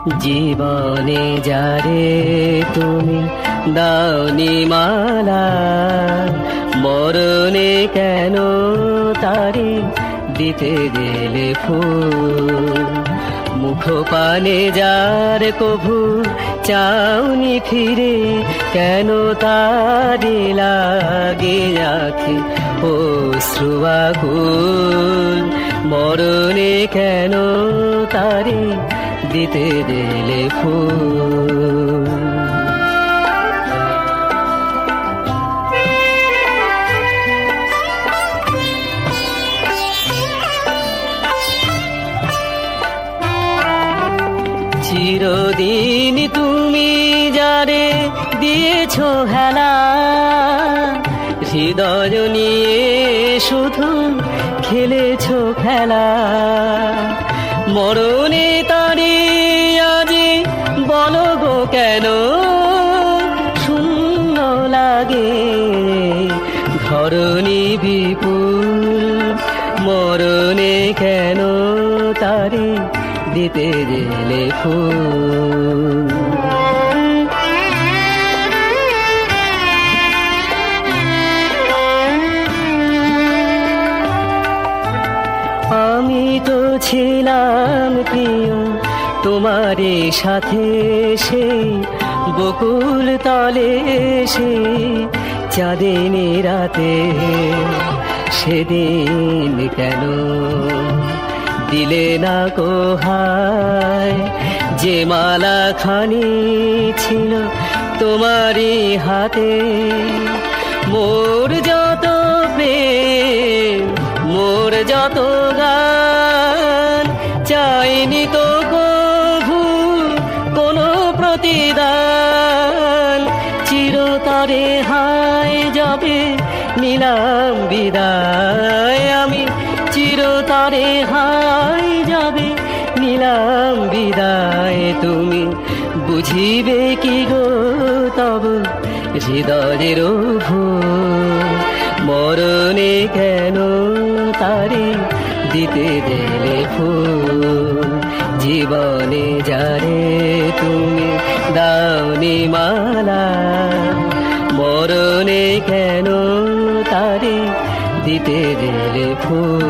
জীবনে যারে তুমি দাওনি মালা, মরণে কেন তারে দিতে গেলে ফুল। মুখ পানে যার কভু চাওনি ফিরে, কেন তারে লাগে আঁখে অশ্রুয়াকুল। মরণে কেন তারে দিতে দিলে ফুল। চিরদিন তুমি যারে দিয়েছ হেলা, হৃদয় নিয়ে শুধু খেলেছ খেলা। মরণে তারে আজি বলো গো কেন শূন্য লাগে ধরণী বিপুল। মরণে কেন তারে দিতে গেলে ফুল। আমি তো ছিলাম প্রিয় তোমারে সাথে, সেই বকুল তলে সে চাঁদিনী রাতে। সেদিন কেন দিলে না কোহায়, যে মালা খানি ছিল তোমারই হাতে। মোর যত প্রেম মোর যত গান, চাইনি তো কভু কোনো প্রতিদান। চিরতরে হায় যাবে নিলাম বিদায়, আমি চিরতরে হায় যাবে নিলাম বিদায়। তুমি বুঝিবে কি গো তব হৃদয়ের ভুল। মরণে কেন তারে দিতে দিলে ফুল। জীবনে যারে তুমি দাওনি মালা, মরণে কেন তারে দিতে দিলে ফুল।